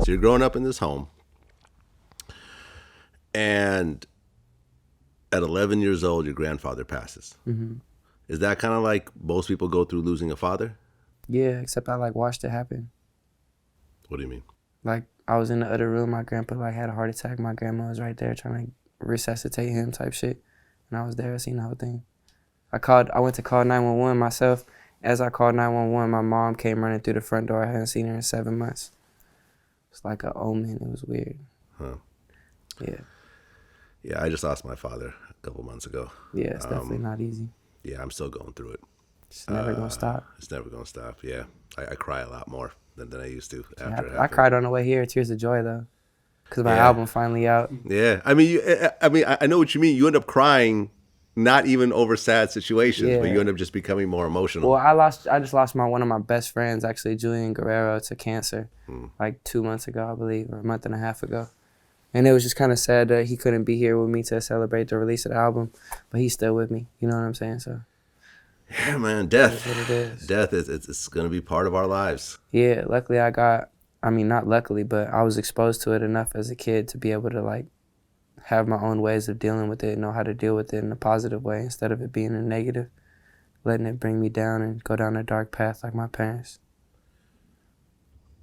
So you're growing up in this home, and at 11 years old, your grandfather passes. Mm-hmm. Is that kind of like most people go through losing a father? Yeah, except I like watched it happen. What do you mean? Like I was in the other room, my grandpa like had a heart attack. My grandma was right there trying to resuscitate him type shit. And I was there, I seen the whole thing. I went to call 911 myself. As I called 911, my mom came running through the front door. I hadn't seen her in 7 months. It's like an omen. It was weird. Huh. Yeah. Yeah, I just lost my father a couple months ago. Yeah, it's definitely not easy. Yeah, I'm still going through it. It's never gonna stop. It's never going to stop, yeah. I cry a lot more than I used to after it happened. I cried on the way here, tears of joy, though. Because my album finally out. Yeah. I mean, I know what you mean. You end up crying not even over sad situations, but you end up just becoming more emotional. Well, I just lost one of my best friends, actually, Julian Guerrero, to cancer, like 2 months ago, I believe, or a month and a half ago. And it was just kind of sad that he couldn't be here with me to celebrate the release of the album, but he's still with me. You know what I'm saying? So. Yeah, man, death. That's what it is. Death it's going to be part of our lives. Yeah, luckily not luckily, but I was exposed to it enough as a kid to be able to like have my own ways of dealing with it, know how to deal with it in a positive way instead of it being a negative, letting it bring me down and go down a dark path like my parents.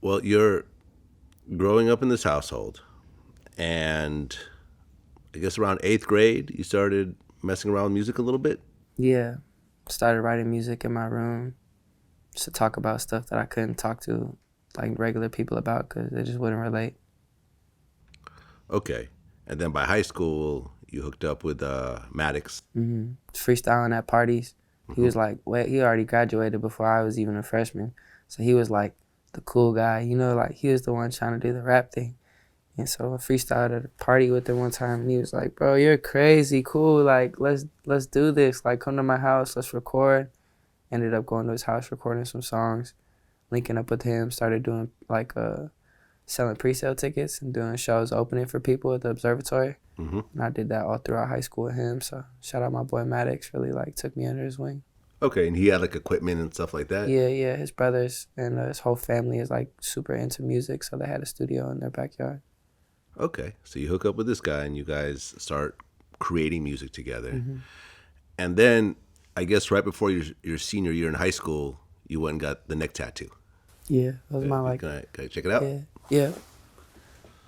Well, you're growing up in this household, and I guess around 8th grade, you started messing around with music a little bit? Yeah. Started writing music in my room just to talk about stuff that I couldn't talk to like regular people about because they just wouldn't relate. Okay. And then by high school, you hooked up with Maddox. Mm-hmm. Freestyling at parties. Mm-hmm. He was like, he already graduated before I was even a freshman. So he was like the cool guy, you know, like he was the one trying to do the rap thing. And so I freestyled at a party with him one time, and he was like, bro, you're crazy, cool, like, let's do this. Like, come to my house, let's record. Ended up going to his house, recording some songs, linking up with him, started doing, like, selling pre-sale tickets and doing shows, opening for people at the observatory. Mm-hmm. And I did that all throughout high school with him, so shout out my boy Maddox, really, like, took me under his wing. Okay, and he had, like, equipment and stuff like that? Yeah, his brothers and his whole family is, like, super into music, so they had a studio in their backyard. Okay, so you hook up with this guy and you guys start creating music together. Mm-hmm. And then, I guess right before your senior year in high school, you went and got the neck tattoo. Yeah, that was my like... Can I check it out? Yeah.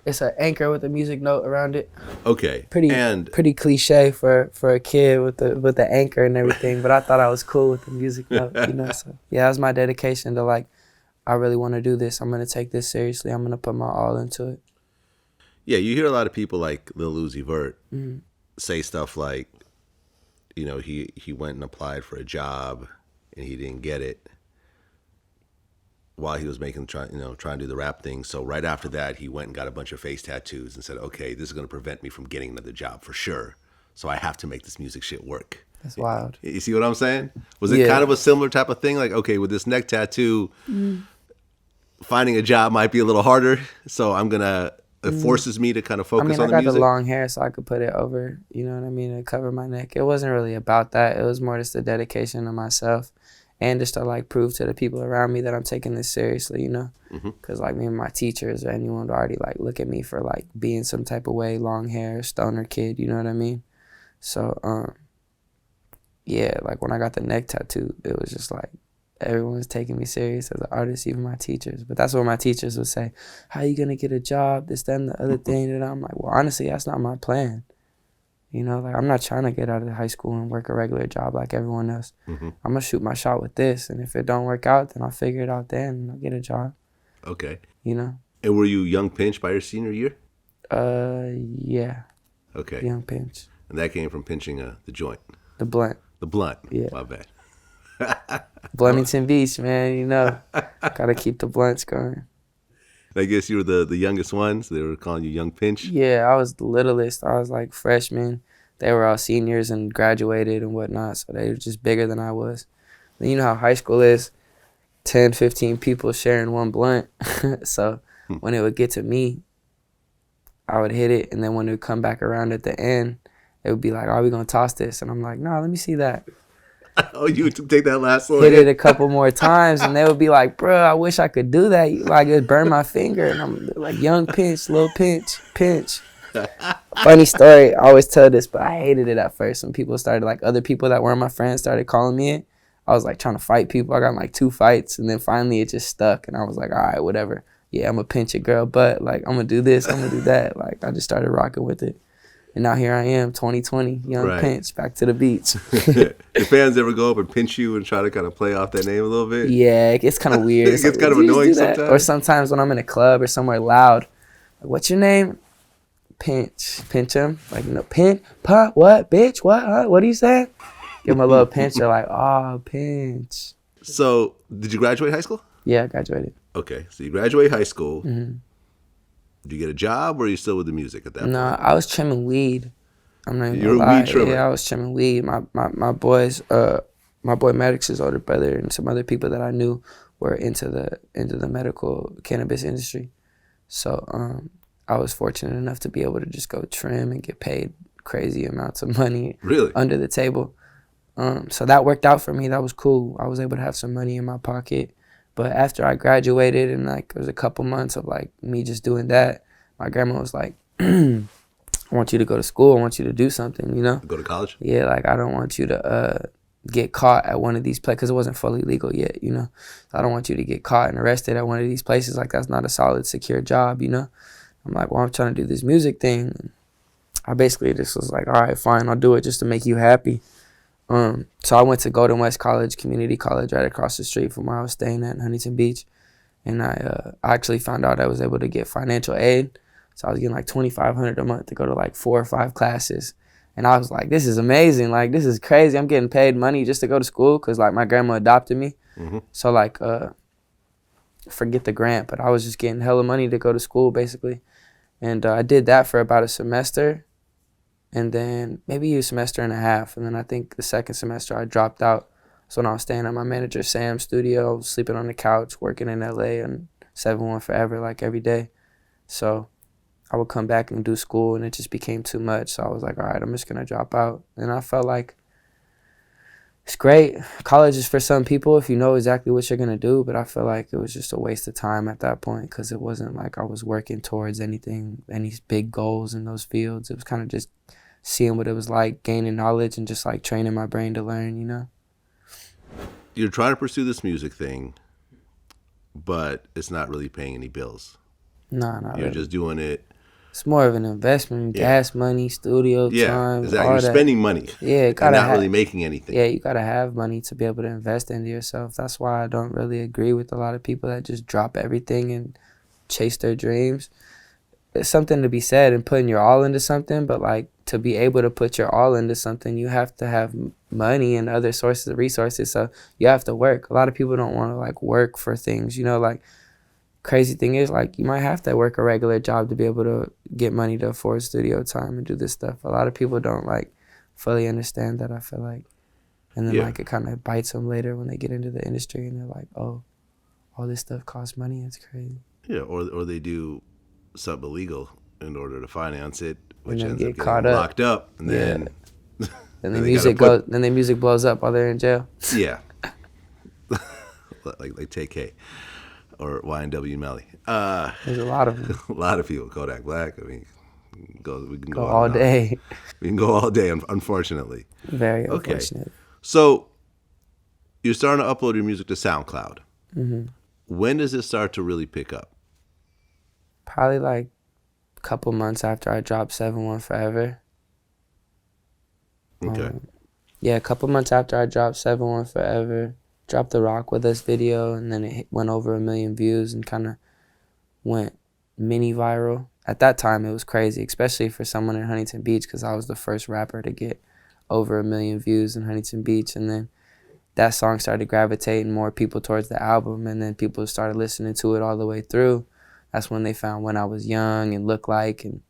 It's an anchor with a music note around it. Okay. Pretty cliche for a kid with the anchor and everything, but I thought I was cool with the music note, you know. So yeah, that was my dedication to like, I really want to do this. I'm gonna take this seriously. I'm gonna put my all into it. Yeah, you hear a lot of people like Lil Uzi Vert say stuff like, you know, he went and applied for a job and he didn't get it while he was trying to do the rap thing. So right after that, he went and got a bunch of face tattoos and said, okay, this is going to prevent me from getting another job for sure. So I have to make this music shit work. That's wild. You see what I'm saying? Was it kind of a similar type of thing? Like, okay, with this neck tattoo, finding a job might be a little harder. So I'm going to... It forces me to kind of focus on the music. I got the long hair so I could put it over, you know what I mean, and cover my neck. It wasn't really about that. It was more just a dedication to myself and just to, like, prove to the people around me that I'm taking this seriously, you know? Because, like, me and my teachers or anyone would already, like, look at me for, like, being some type of way, long hair, stoner kid, you know what I mean? So, yeah, like, when I got the neck tattoo, it was just, like, everyone's taking me serious as an artist, even my teachers. But that's what my teachers would say. How you going to get a job? This, that, and the other thing. And I'm like, well, honestly, that's not my plan. You know, like, I'm not trying to get out of high school and work a regular job like everyone else. I'm going to shoot my shot with this. And if it don't work out, then I'll figure it out then and I'll get a job. Okay. You know? And were you young pinch by your senior year? Yeah. Okay. Young pinch. And that came from pinching the joint? The blunt. The blunt? Yeah. My bad. Huntington Beach, man, you know. Gotta keep the blunts going. I guess you were the youngest one, so they were calling you Young Pinch? Yeah, I was the littlest. I was like freshman. They were all seniors and graduated and whatnot, so they were just bigger than I was. And you know how high school is, 10, 15 people sharing one blunt. So when it would get to me, I would hit it, and then when it would come back around at the end, it would be like, are we gonna toss this? And I'm like, no, let me see that. Oh, you take that last little hit it a couple more times, and they would be like, bro, I wish I could do that. Like, it burn my finger. And I'm like, young pinch, little pinch, pinch. Funny story, I always tell this, but I hated it at first when people started, like, other people that weren't my friends started calling me it. I was like trying to fight people. I got in like 2 fights, and then finally it just stuck, and I was like, all right, whatever. Yeah, I'm gonna pinch a girl butt. Like, I'm gonna do this, I'm gonna do that. Like, I just started rocking with it. And now here I am, 2020, young Right. pinch, back to the beach. Your fans ever go up and pinch you and try to kind of play off that name a little bit? Yeah, it gets kind of weird. It gets like, kind of "Did you just annoying do that?" sometimes. Or sometimes when I'm in a club or somewhere loud, like, what's your name? Pinch him. Like, pinch, pop, what, bitch, what, huh? What are you saying? Give them a little pinch. They're like, oh, pinch. So, did you graduate high school? Yeah, I graduated. Okay, so you graduate high school. Mm-hmm. Did you get a job, or are you still with the music at that No, point? I was trimming weed. I'm not even You're a gonna lie. weed trimmer. Yeah, I was trimming weed. My boys, my boy Maddox's older brother and some other people that I knew were into the medical cannabis industry. So I was fortunate enough to be able to just go trim and get paid crazy amounts of money Really? under the table. So that worked out for me. That was cool. I was able to have some money in my pocket. But after I graduated, and like it was a couple months of like me just doing that, my grandma was like, I want you to go to school. I want you to do something, you know? Go to college? Yeah, like I don't want you to get caught at one of these places, because it wasn't fully legal yet, you know? So I don't want you to get caught and arrested at one of these places. Like, that's not a solid, secure job, you know? I'm like, well, I'm trying to do this music thing. I basically just was like, all right, fine, I'll do it just to make you happy. So I went to Golden West College, community college, right across the street from where I was staying at in Huntington Beach. And I actually found out I was able to get financial aid. So I was getting like $2,500 a month to go to like 4 or 5 classes. And I was like, this is amazing. Like, this is crazy. I'm getting paid money just to go to school because, like, my grandma adopted me. Mm-hmm. So, like, forget the grant, but I was just getting hella money to go to school, basically. And I did that for about a semester, and then maybe a semester and a half. And then I think the second semester I dropped out. So when I was staying at my manager Sam's studio, sleeping on the couch, working in LA and 7-1 forever, like every day. So I would come back and do school, and it just became too much. So I was like, all right, I'm just going to drop out. And I felt like it's great. College is for some people if you know exactly what you're going to do, but I feel like it was just a waste of time at that point because it wasn't like I was working towards anything, any big goals in those fields. It was kind of just seeing what it was like, gaining knowledge, and just like training my brain to learn, you know? You're trying to pursue this music thing, but it's not really paying any bills. Nah, not You're really. just doing it. It's more of an investment, gas money, studio time, exactly. all You're that. spending money. Yeah, and not really making anything. Yeah, you gotta have money to be able to invest into yourself. That's why I don't really agree with a lot of people that just drop everything and chase their dreams. There's something to be said in putting your all into something, but like to be able to put your all into something, you have to have money and other sources of resources. So you have to work. A lot of people don't want to like work for things, you know, like. Crazy thing is, like, you might have to work a regular job to be able to get money to afford studio time and do this stuff. A lot of people don't, like, fully understand that, I feel like. And then, like, it kind of bites them later when they get into the industry and they're like, oh, all this stuff costs money. It's crazy. Yeah, or they do something illegal in order to finance it, which then ends up get getting caught up. locked up. And then... Then the music blows up while they're in jail. Yeah. like TK. Or YNW Melly. There's a lot of them. A lot of people. Kodak Black. I mean, we can go all day. We can go all day, unfortunately. Very unfortunate. So you're starting to upload your music to SoundCloud. Mm-hmm. When does it start to really pick up? Probably like a couple months after I dropped 7-1 Forever. Okay. Yeah, a couple months after I dropped 7-1 Forever. Dropped the Rock With Us video, and then it went over 1 million views and kind of went mini viral. At that time, it was crazy, especially for someone in Huntington Beach, because I was the first rapper to get over 1 million views in Huntington Beach. And then that song started gravitating more people towards the album, and then people started listening to it all the way through. That's when they found When I Was Young and Look Like and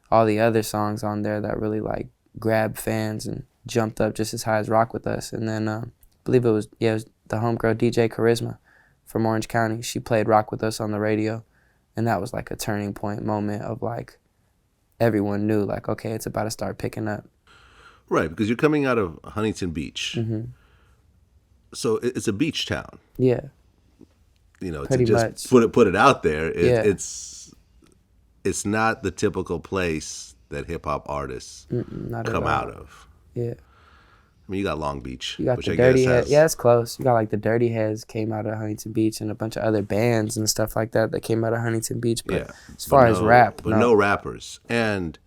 all the other songs on there that really like grabbed fans and jumped up just as high as Rock With Us. And then I believe it was the homegirl DJ Charisma from Orange County. She played Rock With Us on the radio, and that was like a turning point moment of like everyone knew like, okay, it's about to start picking up. Right, because you're coming out of Huntington Beach. Mm-hmm. So it's a beach town. Yeah, You know, to pretty just much. put it out there, Yeah. it's not the typical place that hip hop artists Not at come all. out of. Yeah. I mean, you got Long Beach, You got which the I guess Dirty Heads. Yeah, has it's close. You got like the Dirty Heads came out of Huntington Beach and a bunch of other bands and stuff like that that came out of Huntington Beach. But yeah, as far as rap, but no. no rappers. And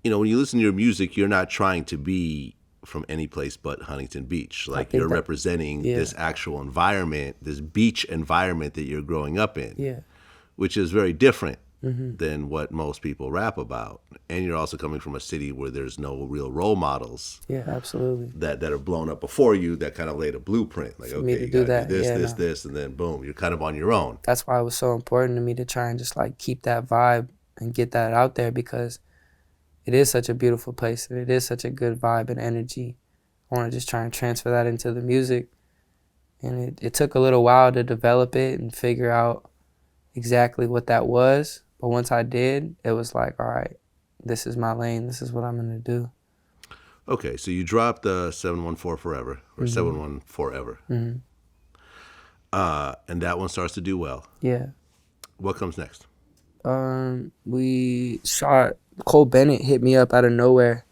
you know, when you listen to your music, you're not trying to be from any place but Huntington Beach. Like think you're that- representing yeah. this actual environment, this beach environment that you're growing up in, Yeah. which is very different Mm-hmm. than what most people rap about. And you're also coming from a city where there's no real role models Yeah, absolutely. that are blown up before you that kind of laid a blueprint. Like, For okay, me to you do gotta that, do this, yeah, this, no. this, and then boom, you're kind of on your own. That's why it was so important to me to try and just like keep that vibe and get that out there because it is such a beautiful place and it is such a good vibe and energy. I want to just try and transfer that into the music. And it took a little while to develop it and figure out exactly what that was. But once I did, it was like, all right, this is my lane. This is what I'm going to do. Okay, so you dropped the 714 Forever or 714 Forever. Mm-hmm. And that one starts to do well. Yeah. What comes next? We shot, Cole Bennett hit me up out of nowhere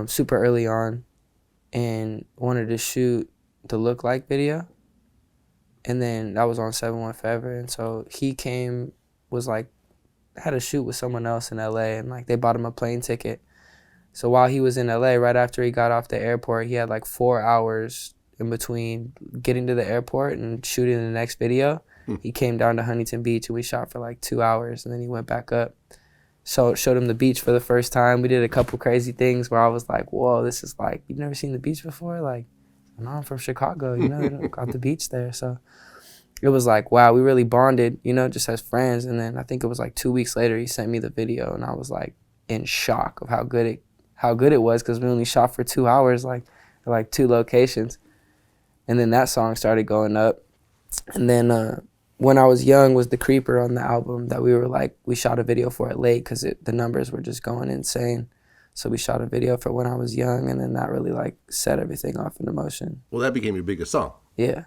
super early on and wanted to shoot the Look Like video. And then that was on 7-1 Forever. And so he came, was like, had a shoot with someone else in LA and like they bought him a plane ticket. So while he was in LA, right after he got off the airport, he had like 4 hours in between getting to the airport and shooting the next video. He came down to Huntington Beach and we shot for like 2 hours and then he went back up. So showed him the beach for the first time. We did a couple crazy things where I was like, whoa, this is like, you've never seen the beach before? Like, no, I'm from Chicago, you know, they don't got the beach there. So it was like, wow, we really bonded, you know, just as friends. And then I think it was like 2 weeks later, he sent me the video and I was like in shock of how good it was because we only shot for 2 hours, like at like 2 locations. And then that song started going up. And then When I Was Young was the creeper on the album that we shot a video for it late because the numbers were just going insane. So we shot a video for When I Was Young and then that really like set everything off into motion. Well, that became your biggest song. Yeah.